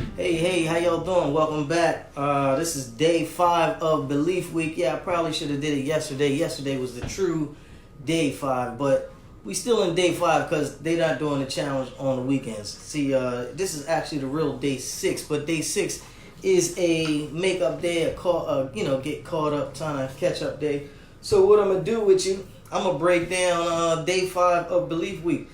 Hey, how y'all doing? Welcome back. This is day 5 of Belief Week. Yeah, I probably should have did it yesterday. Yesterday was the true day 5, but we still in day 5 because they not doing the challenge on the weekends. See, this is actually the real day 6, but day 6 is a makeup day, get caught up, trying to catch up day. So what I'm gonna do with you, I'm gonna break down day 5 of Belief Week.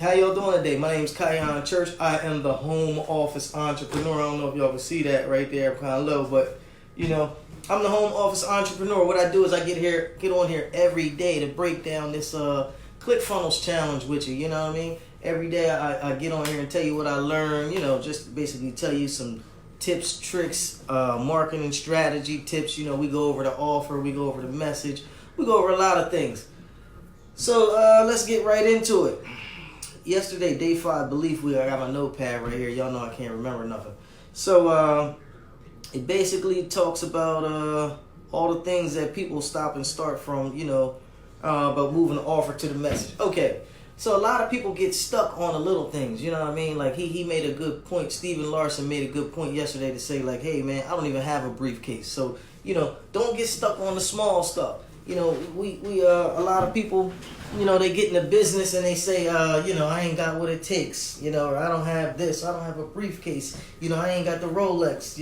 How y'all doing today? My name is Khyon Church. I am the home office entrepreneur. I don't know if y'all can see that right there, kind of low, but I'm the home office entrepreneur. What I do is I get on here every day to break down this ClickFunnels challenge with you. You know what I mean? Every day I get on here and tell you what I learned. Just basically tell you some tips, tricks, marketing strategy tips. We go over the offer, we go over the message, we go over a lot of things. So let's get right into it. Yesterday, day 5, Belief Week, I got my notepad right here. Y'all know I can't remember nothing. So it basically talks about all the things that people stop and start from, about moving the offer to the message. Okay, so a lot of people get stuck on the little things, you know what I mean? Like he made a good point. Steven Larson made a good point yesterday to say, like, hey, man, I don't even have a briefcase. So, don't get stuck on the small stuff. We a lot of people, they get in the business and they say, I ain't got what it takes, or I don't have this, I don't have a briefcase, I ain't got the Rolex,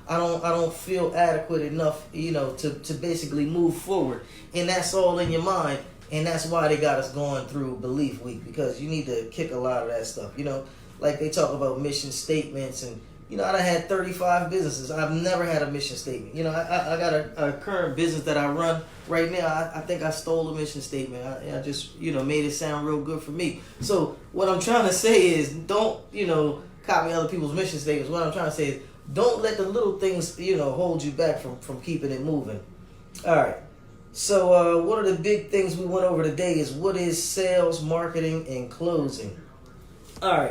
I don't feel adequate enough, to basically move forward. And that's all in your mind. And that's why they got us going through Belief Week, because you need to kick a lot of that stuff, like they talk about mission statements and, I done had 35 businesses. I've never had a mission statement. I got a current business that I run right now. I think I stole a mission statement. I just, made it sound real good for me. So what I'm trying to say is don't, copy other people's mission statements. What I'm trying to say is don't let the little things, hold you back from keeping it moving. All right. So one of the big things we went over today is what is sales, marketing, and closing. All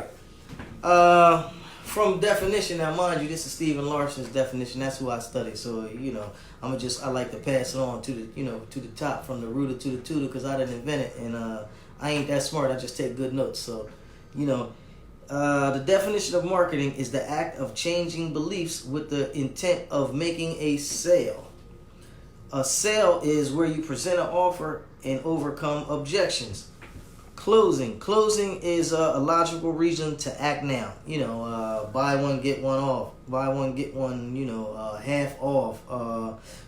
right. From definition, now mind you, this is Steven Larson's definition. That's who I study. So I like to pass it on to the top, from the rooter to the tutor, because I didn't invent it, and I ain't that smart. I just take good notes. So, the definition of marketing is the act of changing beliefs with the intent of making a sale. A sale is where you present an offer and overcome objections. Closing is a logical reason to act now. Buy one get one off. Buy one get one. Half off.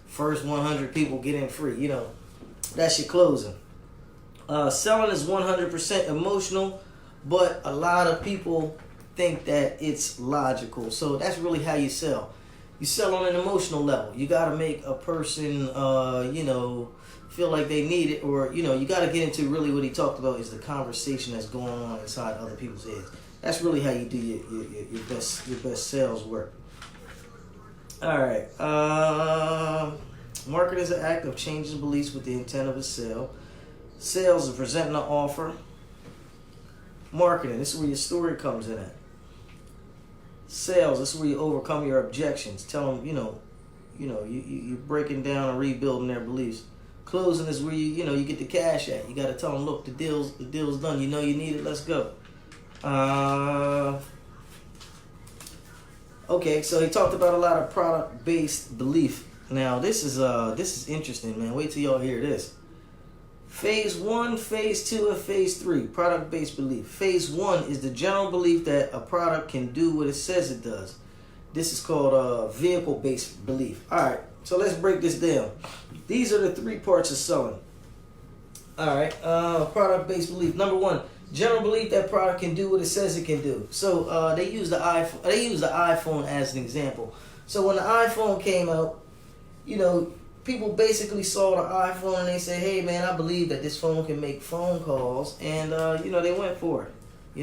First 100 people get in free. That's your closing. Selling is 100% emotional, but a lot of people think that it's logical. So that's really how you sell. You sell on an emotional level. You got to make a person, feel like they need it, or you got to get into really what he talked about is the conversation that's going on inside other people's heads. That's really how you do your best sales work. All right. Marketing is an act of changing beliefs with the intent of a sale. Sales is presenting an offer. Marketing, this is where your story comes in at. Sales, this is where you overcome your objections. Tell them, you're breaking down and rebuilding their beliefs. Closing is where you get the cash at. You got to tell them, look, the deal's done. You need it. Let's go. Okay, so he talked about a lot of product-based belief. Now this is interesting, man. Wait till y'all hear this. Phase 1, Phase 2, and Phase 3, product-based belief. Phase 1 is the general belief that a product can do what it says it does. This is called vehicle-based belief. All right, so let's break this down. These are the 3 parts of selling. All right, product-based belief. Number 1, general belief that product can do what it says it can do. So they use the iPhone as an example. So when the iPhone came out, people basically saw the iPhone and they said, hey, man, I believe that this phone can make phone calls. And, they went for it.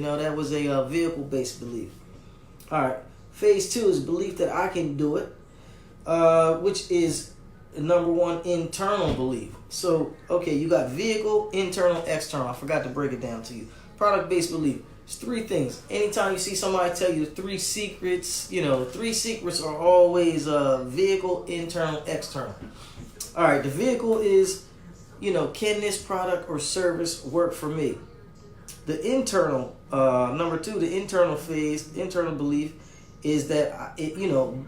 That was a vehicle-based belief. All right. Phase 2 is belief that I can do it, which is number 1, internal belief. So, okay, you got vehicle, internal, external. I forgot to break it down to you. Product-based belief. It's 3 things. Anytime you see somebody tell you 3 secrets, 3 secrets are always vehicle, internal, external. All right, the vehicle is, can this product or service work for me? The internal, number 2, the internal phase, internal belief is that,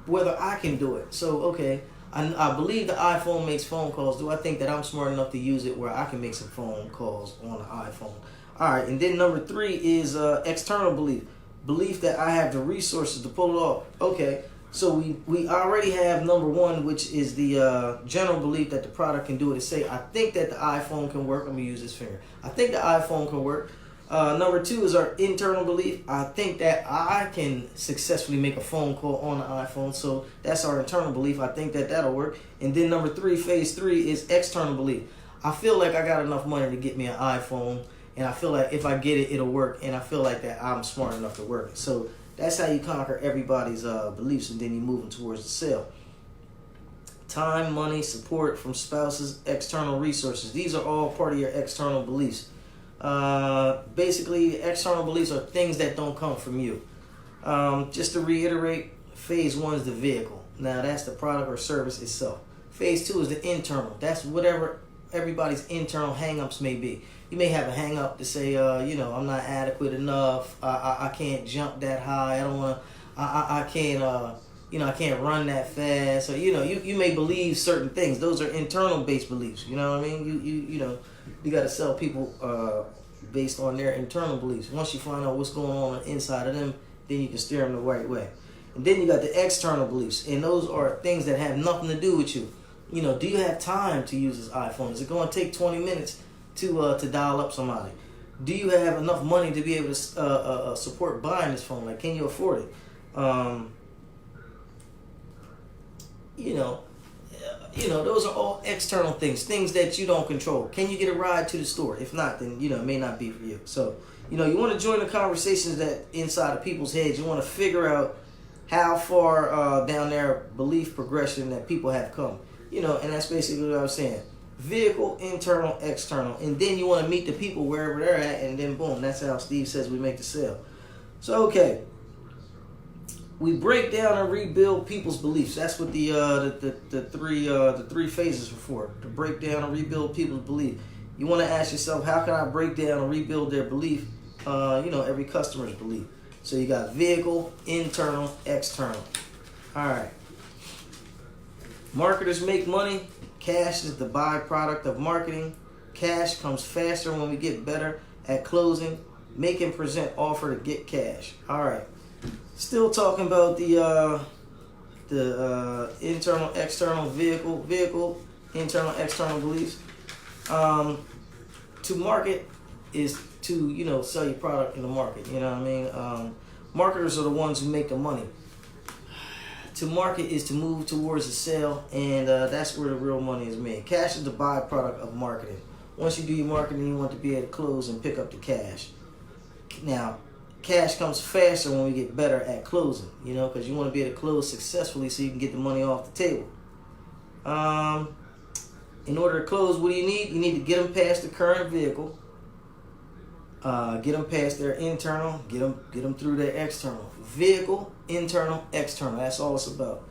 whether I can do it. So, okay, I believe the iPhone makes phone calls. Do I think that I'm smart enough to use it where I can make some phone calls on the iPhone? All right, and then number 3 is external belief. Belief that I have the resources to pull it off. Okay, so we already have number 1, which is the general belief that the product can do what it say. I think that the iPhone can work. I'm going to use this finger. I think the iPhone can work. Number 2 is our internal belief. I think that I can successfully make a phone call on the iPhone. So that's our internal belief. I think that that'll work. And then number 3, phase 3 is external belief. I feel like I got enough money to get me an iPhone. And I feel like if I get it, it'll work. And I feel like that I'm smart enough to work it. So that's how you conquer everybody's beliefs. And then you move them towards the sale. Time, money, support from spouses, external resources. These are all part of your external beliefs. Basically, external beliefs are things that don't come from you. Just to reiterate, phase 1 is the vehicle. Now, that's the product or service itself. Phase 2 is the internal. That's whatever everybody's internal hang-ups may be. You may have a hang-up to say, I'm not adequate enough. I can't jump that high. I don't want to. I can't. I can't run that fast. So you may believe certain things. Those are internal-based beliefs. You know what I mean? You got to sell people based on their internal beliefs. Once you find out what's going on inside of them, then you can steer them the right way. And then you got the external beliefs, and those are things that have nothing to do with you. Do you have time to use this iPhone? Is it going to take 20 minutes to dial up somebody? Do you have enough money to be able to support buying this phone? Like, can you afford it? Those are all external things that you don't control. Can you get a ride to the store? If not, then, it may not be for you. So, you want to join the conversations that inside of people's heads. You want to figure out how far down their belief progression that people have come. And that's basically what I was saying. Vehicle, internal, external. And then you want to meet the people wherever they're at, and then boom, that's how Steve says we make the sale. So, okay. We break down and rebuild people's beliefs. That's what the three phases are for. To break down and rebuild people's belief. You want to ask yourself, how can I break down and rebuild their belief? Every customer's belief. So you got vehicle, internal, external. All right. Marketers make money. Cash is the byproduct of marketing. Cash comes faster when we get better at closing. Make and present offer to get cash. All right. Still talking about the internal, external, vehicle, internal, external beliefs. To market is to, sell your product in the market. You know what I mean? Marketers are the ones who make the money. To market is to move towards a sale, and that's where the real money is made. Cash is the byproduct of marketing. Once you do your marketing, you want to be able to close and pick up the cash. Now, cash comes faster when we get better at closing, because you want to be able to close successfully so you can get the money off the table. In order to close, what do you need? You need to get them past the current vehicle, get them past their internal, get them through their external. Vehicle, internal, external. That's all it's about.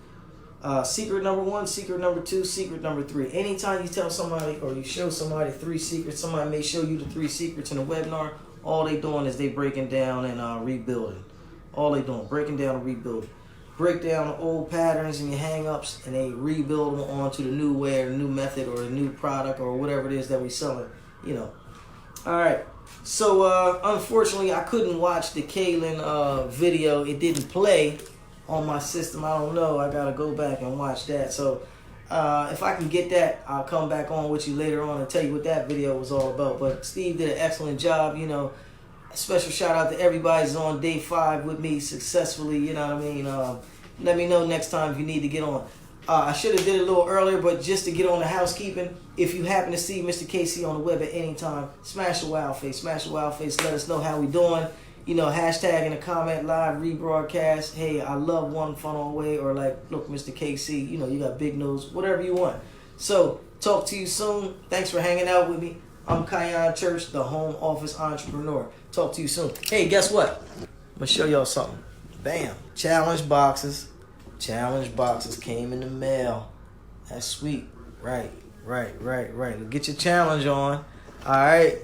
Secret number 1, secret number 2, secret number 3. Anytime you tell somebody or you show somebody 3 secrets, somebody may show you the 3 secrets in a webinar. All they doing is they breaking down and rebuilding. All they doing, breaking down and rebuilding. Break down the old patterns and your hang-ups, and they rebuild them onto the new way or the new method or the new product or whatever it is that we selling. All right. So, unfortunately, I couldn't watch the Kaylin video. It didn't play on my system. I don't know. I got to go back and watch that. So, if I can get that, I'll come back on with you later on and tell you what that video was all about. But Steve did an excellent job. A special shout out to everybody who's on day 5 with me successfully. You know what I mean? Let me know next time if you need to get on. I should have did it a little earlier, but just to get on the housekeeping, if you happen to see Mr. KC on the web at any time, smash the wow face. Smash the wow face. Let us know how we doing. Hashtag in the comment, live rebroadcast. Hey, I love one funnel away, or like, look, Mr. KC, you got big nose, whatever you want. So, talk to you soon. Thanks for hanging out with me. I'm Khyon Church, the home office entrepreneur. Talk to you soon. Hey, guess what? I'm going to show y'all something. Bam. Challenge boxes. Challenge boxes came in the mail. That's sweet. Right. Get your challenge on. All right.